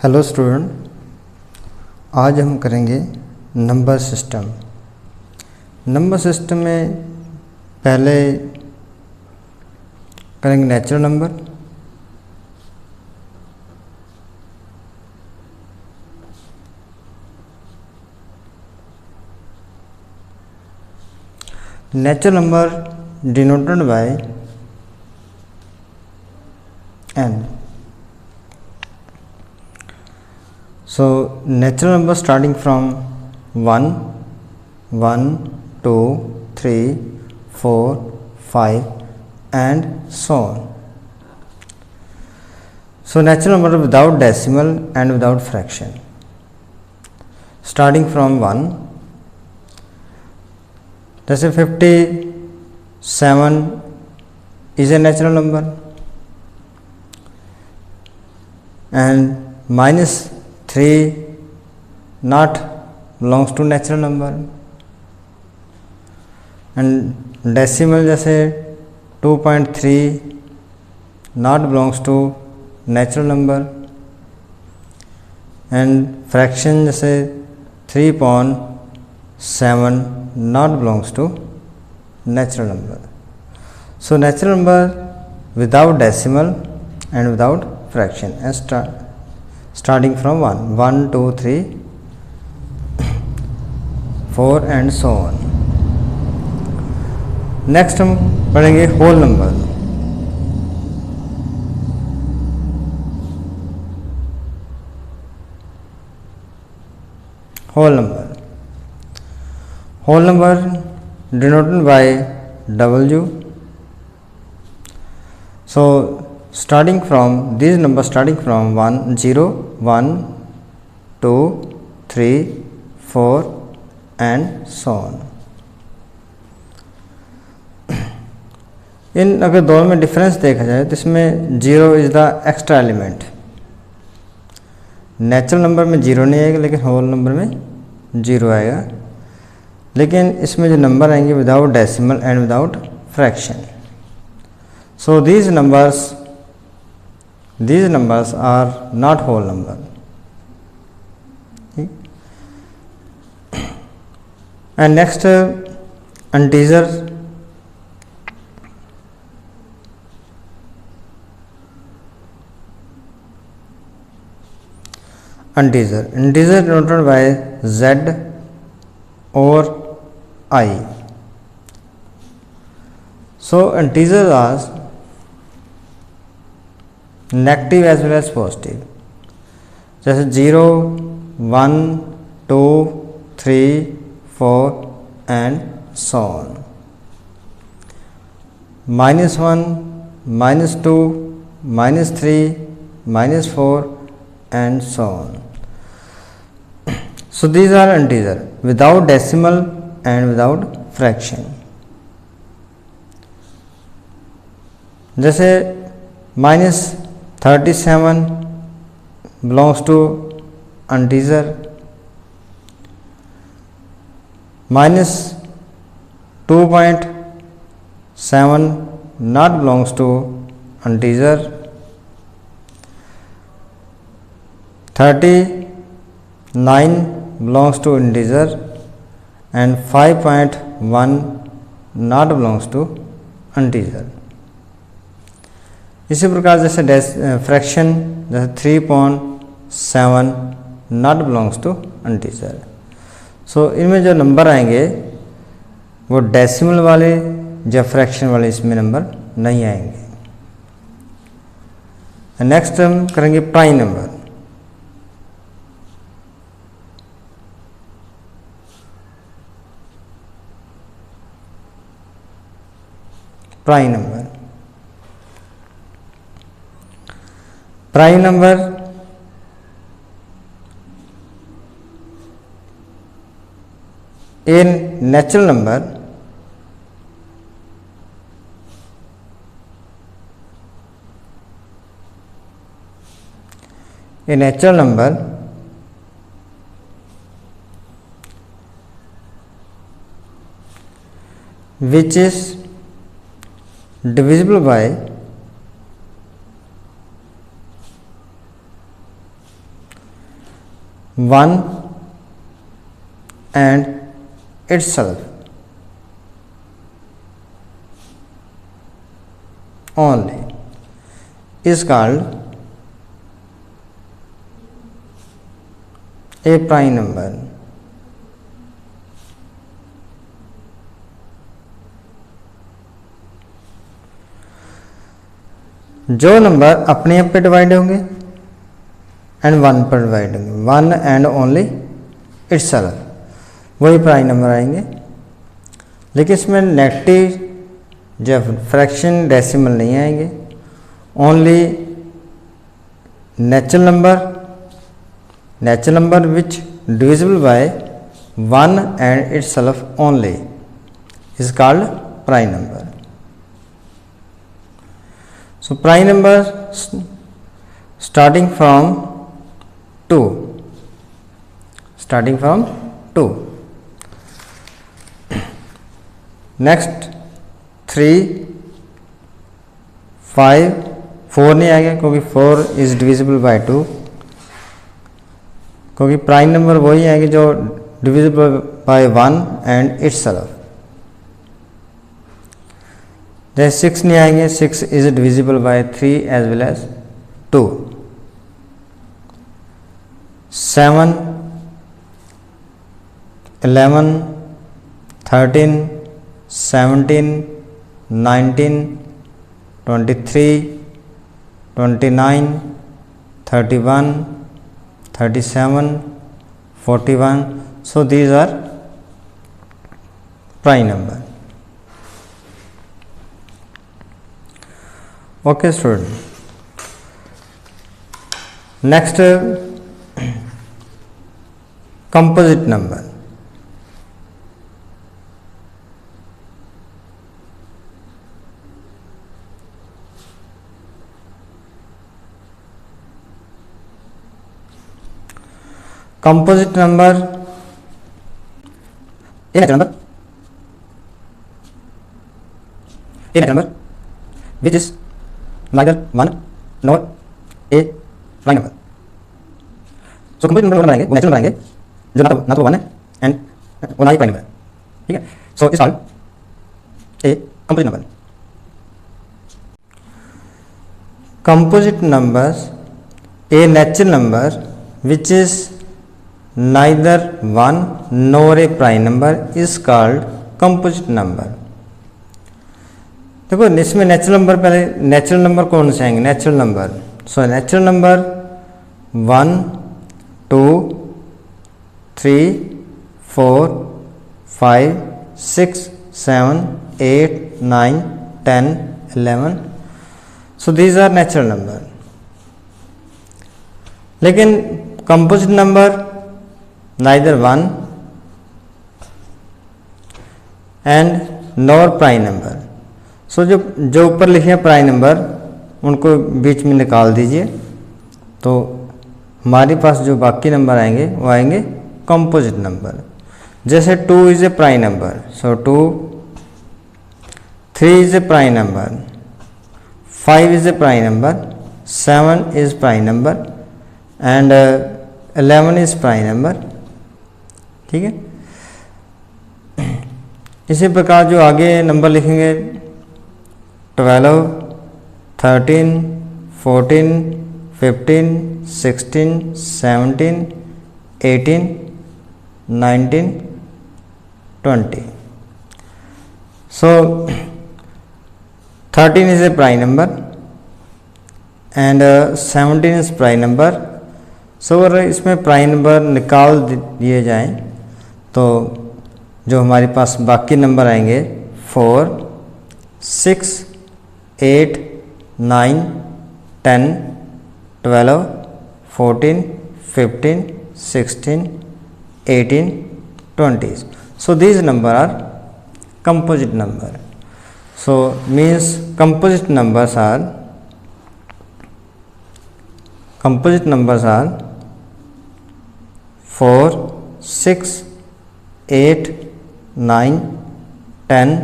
Hello student, आज हम करेंगे नंबर सिस्टम। नंबर सिस्टम में पहले करेंगे natural number, natural number denoted bye n। So natural number starting from 1, 1, 2, 3, 4, 5 and so on. So natural number without decimal and without fraction. Starting from 1, जैसे 57 is a natural number and minus 3 not belongs to natural number and decimal जैसे 2.3 not belongs to natural number and fraction जैसे 3.7 not belongs to natural number. So natural number without decimal and without fraction and starting from 1, 1, 2, 3, 4 and so on. Next हम पढ़ेंगे whole number. Whole number denoted by W। So starting from these numbers starting from 1, 0, 1, 2, 3, 4 and so on. इन अगर दोनों में difference देखा जाए तो इसमें 0 is the extra element. Natural number में 0 नहीं आएगा लेकिन होल नंबर में 0 आएगा, लेकिन इसमें जो नंबर आएंगे without decimal and without fraction. So these numbers are not whole number. And next integer denoted by Z or I. So integers are negative as well as positive, जैसे 0, 1, 2, 3, 4 and so on. -1, -2, -3, -4 and so on. So these are integer without decimal and without fraction. जैसे -37 belongs to integer, -2.7 not belongs to integer, 39 belongs to integer and 5.1 not belongs to integer. इसी प्रकार जैसे fraction जैसे 3.7 not belongs to integer. सो इनमें जो number आएंगे वो decimal वाले या फ्रैक्शन वाले इसमें नंबर नहीं आएंगे। नेक्स्ट हम करेंगे prime number. Prime number in natural number which is divisible by 1 and itself only is called a prime number. जो नंबर अपने आप पे डिवाइड होंगे एंड 1 पर डिवाइड होंगे, 1 एंड ओनली इटसेल्फ, वही प्राइम नंबर आएंगे। लेकिन इसमें नेगेटिव जब फ्रैक्शन डेसिमल नहीं आएंगे, only natural number which divisible by 1 and itself only is called prime number. So prime number starting from 2. Next 3, 5, 4 नहीं आएगा क्योंकि 4 is divisible by 2, क्योंकि प्राइम नंबर वही आएंगे जो divisible by 1 and itself। जैसे 6 नहीं आएंगे, 6 is divisible by 3 as well as 2। 7, 11, 13, 17, 19, 23, 29, 31, 37, 41, so these are prime number. Okay student, next composite number। composite number a natural number which is neither 1 nor a prime number। So complete number बनाएंगे, वो natural बनाएंगे जो ना तो 1 है and वो ना ही prime number है, ठीक है। So it's called a composite number. Composite numbers a natural number which is neither 1 nor a prime number is called composite number. देखो इसमें नेचुरल नंबर, पहले नेचुरल नंबर कौन से आएंगे? Natural number, so natural number 1, 2, 3, 4, 5, 6, 7, 8, 9, 10, 11, so these are natural number। लेकिन composite number neither 1 and nor prime number. So जो ऊपर लिखे हैं प्राइम नंबर उनको बीच में निकाल दीजिए, तो हमारे पास जो बाकी नंबर आएंगे वो आएंगे कंपोजिट नंबर। जैसे 2 is a prime number, so 2, 3 is a prime number, 5 is a prime number, 7 is prime number and 11 is prime number, ठीक है। इसी प्रकार जो आगे नंबर लिखेंगे 12, 13, 14, 15, 16, 17, 18, 19, 20। So 13 is a prime number and 17 is prime number। सो अगर इसमें प्राइम नंबर निकाल दिए जाएं तो जो हमारे पास बाकी नंबर आएंगे 4, 6, 8, 9, 10, 12, 14, 15, 16, 18, 20। So these number are composite number। So means composite numbers are 4, 6, 8, 9, 10,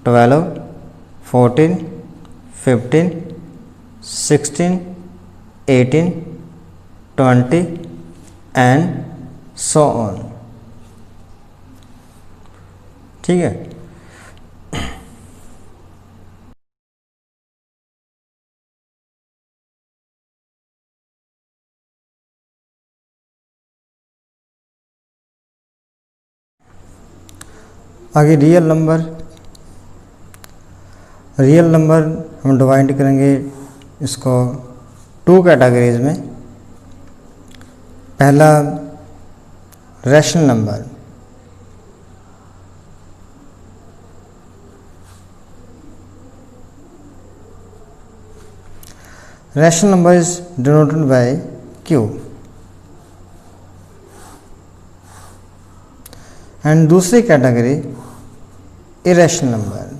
12, 14, 15, 16, 18, 20, and so on. ठीक है। आगे रियल नंबर। रियल नंबर हम डिवाइड करेंगे इसको 2 कैटेगरीज में। पहला rational number. Rational number is denoted by Q। And दूसरी category irrational number.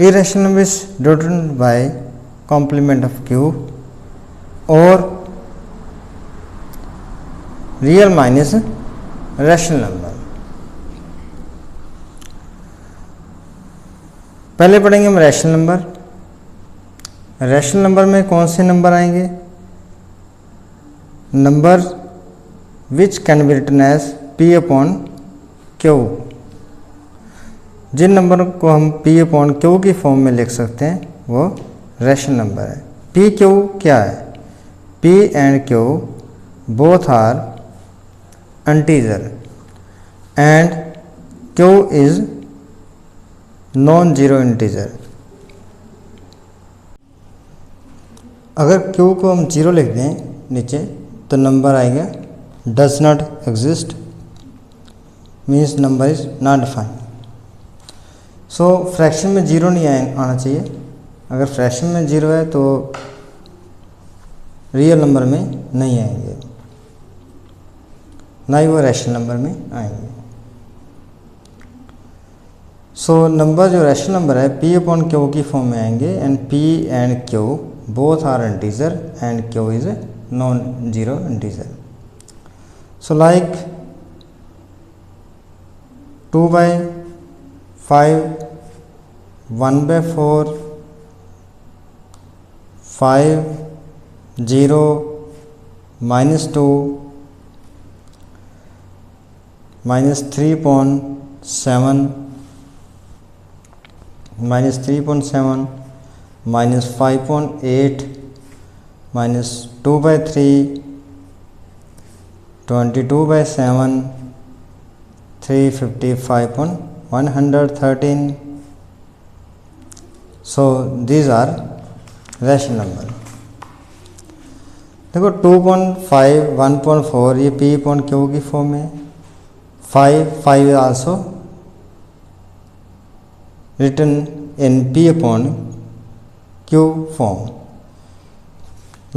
irrational number is denoted by complement of Q और रियल माइनस रैशनल नंबर। पहले पढ़ेंगे हम रैशनल नंबर। रैशनल नंबर में कौन से नंबर आएंगे? Number which can be written as P upon Q। जिन नंबर को हम P अपॉन Q की फॉर्म में लिख सकते हैं वो रैशनल नंबर है। P Q क्या है? P and Q both are integer and Q is non zero integer. अगर Q को हम जीरो लिख दें नीचे तो नंबर आएगा does not exist, means number is not defined. So fraction में जीरो नहीं आना चाहिए। अगर फ्रैक्शन में जीरो है तो रियल नंबर में नहीं आएंगे, ना ही वो रैशनल नंबर में आएंगे। सो नंबर जो रैशनल नंबर है P अपॉन Q की फॉर्म में आएंगे and P and Q both are integer and Q is non zero integer. So like 2/5, 1/4, 5, 0, -2, -3.7, -3.7, -5.8, -2/3, 22/7, 355.113. So these are rational number। देखो 2.5, 1.4 ये P अपॉन Q की form में, 5 is also written in P upon Q form,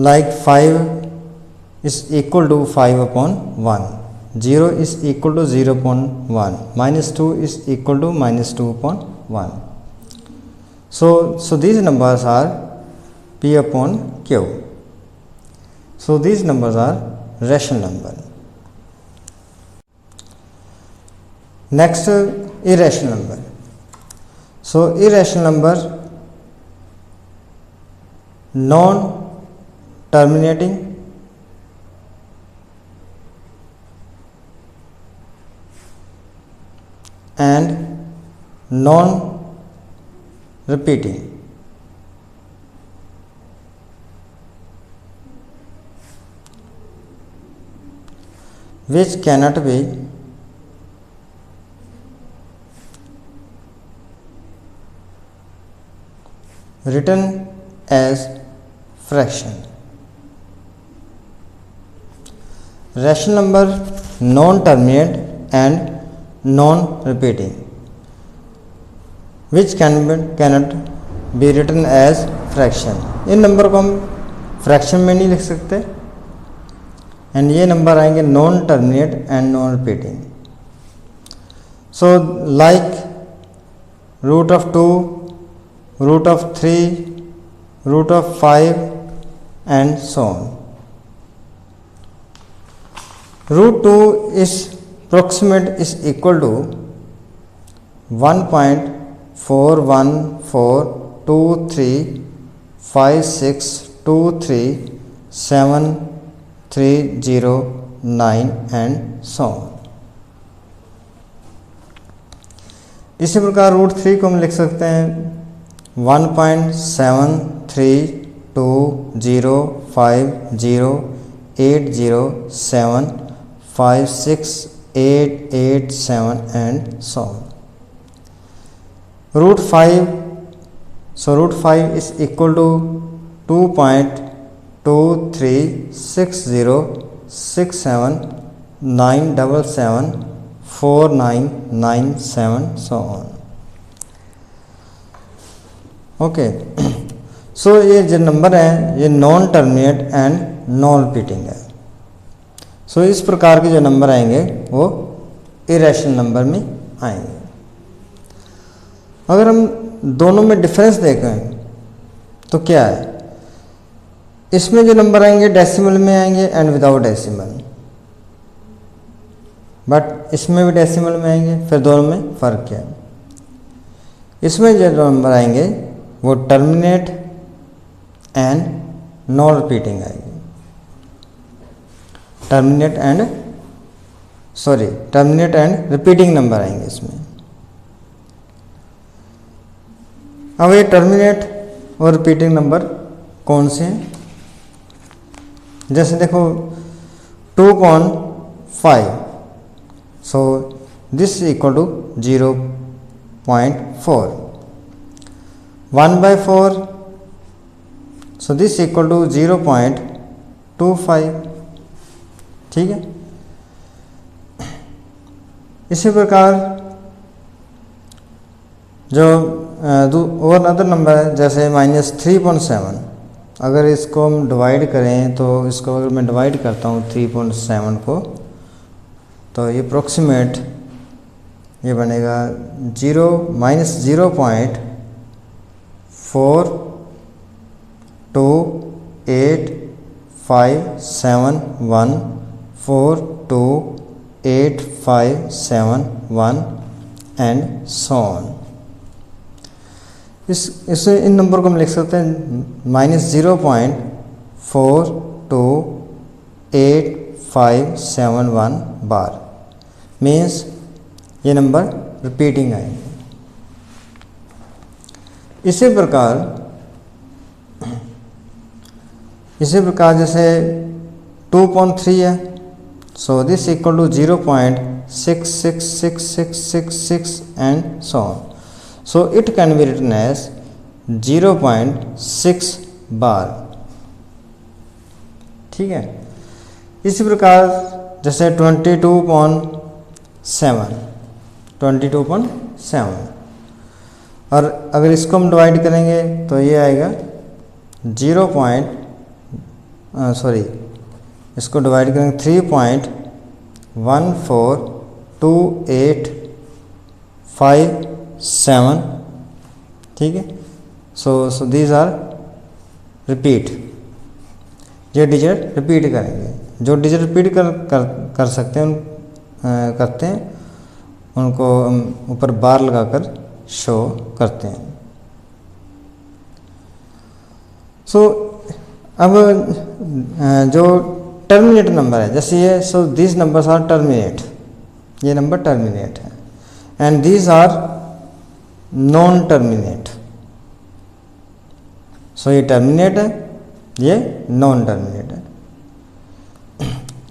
like 5 is equal to 5 upon 1, 0 is equal to 0 upon 1, -2 is equal to -2 upon 1. So these numbers are P upon Q. So these numbers are rational number. Next, irrational number. So irrational number, non-terminating and non-repeating. Which cannot be written as fraction. Rational number non-terminate and non-repeating, which cannot be written as fraction. In number को हम fraction में नहीं लिख सकते and ये number आएंगे non terminate and non repeating. So like √2, √3, √5 and so on. √2 is approximate is equal to 1.414235623730 and so on। इसी प्रकार रूट 3 को हम लिख सकते हैं 1.73205080756887 and so on। root 5, so root 5 is equal to 2.236067974997 so on। Okay so ये जो number है ये non terminate and non repeating है। सो इस प्रकार के जो नंबर आएंगे वो इरेशनल नंबर में आएंगे। अगर हम दोनों में डिफरेंस देखें तो क्या है, इसमें जो नंबर आएंगे डेसिमल में आएंगे एंड विदाउट डेसिमल, बट इसमें भी डेसिमल में आएंगे। फिर दोनों में फ़र्क क्या है, इसमें जो नंबर आएंगे वो टर्मिनेट एंड नॉन रिपीटिंग आएगी। टर्मिनेट एंड रिपीटिंग नंबर आएंगे इसमें। अब ये टर्मिनेट और रिपीटिंग नंबर कौन से हैं, जैसे देखो 2.5, so this equal to 0.4, 1/4, so this equal to 0.25। ठीक है, इसी प्रकार जो और अदर नंबर है जैसे -3.7, अगर इसको हम डिवाइड करें तो इसको अगर मैं डिवाइड करता हूँ 3.7 को, तो ये अप्रोक्सीमेट ये बनेगा -0.42857142857 एंड सो ऑन। इससे इन नंबर को हम लिख सकते हैं -0.428571 बार, मीन्स ये नंबर रिपीटिंग आएंगे। इसी प्रकार जैसे 2.3 है, so this equal to 0.666666 and so on. So it can be written as 0.6 bar. ठीक है, इसी प्रकार जैसे 22.7 और अगर इसको हम डिवाइड करेंगे तो ये आएगा इसको डिवाइड करेंगे 3.14285 ठीक है। सो दीज आर रिपीट, ये डिजिट रिपीट करेंगे। जो डिजिट रिपीट कर सकते हैं करते हैं उनको हम ऊपर बार लगाकर शो करते हैं। सो अब जो टर्मिनेट नंबर है जैसे ये, so these numbers are terminate, ये नंबर टर्मिनेट है, and these are non terminate. So ये टर्मिनेट है, ये नॉन टर्मिनेट है,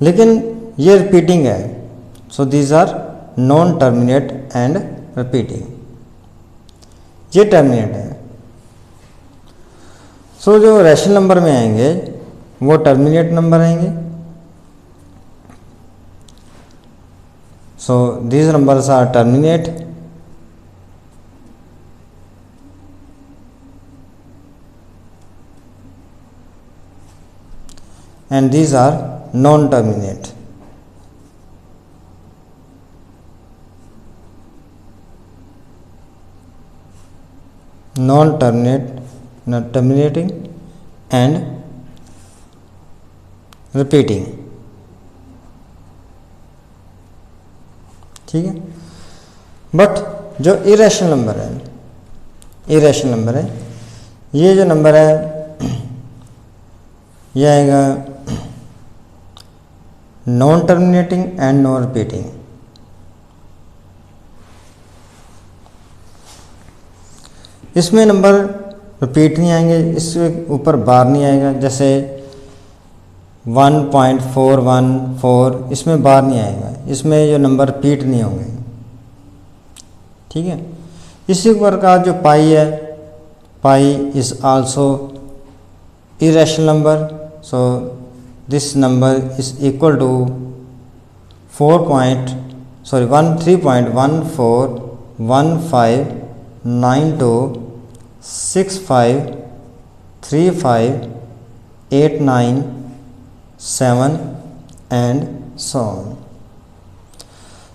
लेकिन ये रिपीटिंग है। So these are non terminate and repeating, ये टर्मिनेट है। सो जो रैशनल नंबर में आएंगे वो टर्मिनेट नंबर आएंगे। So these numbers are terminate and these are non-terminate। Non-terminate, not terminating and repeating। ठीक है। बट जो इरेशनल नंबर है, इरेशनल नंबर है, ये जो नंबर है ये आएगा non terminating and non repeating. इसमें नंबर रिपीट नहीं आएंगे, इसके ऊपर बार नहीं आएगा, जैसे 1.414 इसमें बार नहीं आएगा, इसमें जो नंबर रिपीट नहीं होंगे, ठीक है। इसी प्रकार जो पाई है, pi is also irrational number, so this number is equal to 13.141592653589 and so on.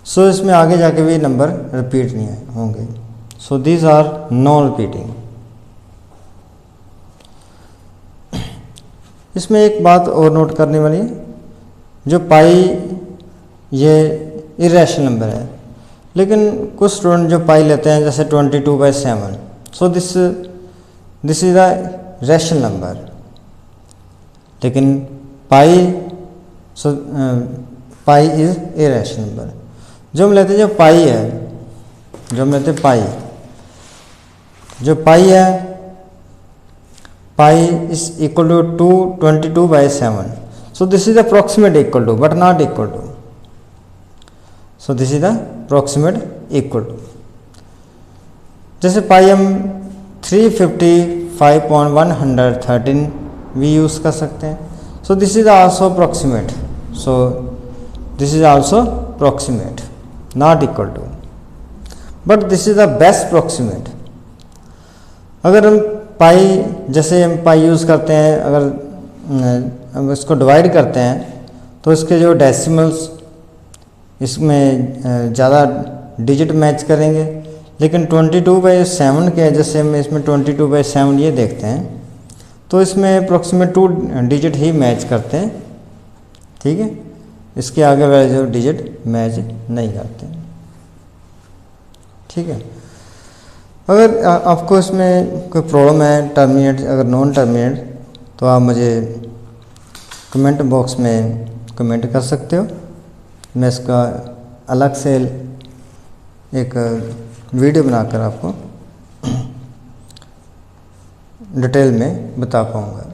So इसमें आगे जाके भी नंबर रिपीट नहीं होंगे, so these are non repeating. इसमें एक बात और नोट करने वाली है, जो पाई ये इरेशनल नंबर है, लेकिन कुछ स्टूडेंट जो पाई लेते हैं जैसे 22/7, so this is the rational number, लेकिन पाई पाई इज इरेशनल नंबर। जो हम लेते हैं जो पाई है, जो हम लेते हैं पाई, जो पाई है, pi is equal to 22/7, so this is the approximate equal to but not equal to, so this is the approximate equal to। जैसे पाई हम 355.113 भी यूज़ कर सकते हैं, so this is also approximate, so this is also approximate not equal to, but this is the best approximate। अगर हम पाई, जैसे हम पाई यूज़ करते हैं, अगर हम इसको डिवाइड करते हैं तो इसके जो डेसिमल्स इसमें ज़्यादा डिजिट मैच करेंगे, लेकिन 22/7 के जैसे हम इसमें 22/7 ये देखते हैं तो इसमें अप्रोक्सीमेट 2 डिजिट ही मैच करते हैं, ठीक है। इसके आगे वाले जो डिजिट मैच नहीं करते, ठीक है। अगर आपको इसमें कोई प्रॉब्लम है टर्मिनेट, अगर नॉन टर्मिनेट, तो आप मुझे कमेंट बॉक्स में कमेंट कर सकते हो, मैं इसका अलग से एक वीडियो बनाकर आपको डिटेल में बता पाऊँगा।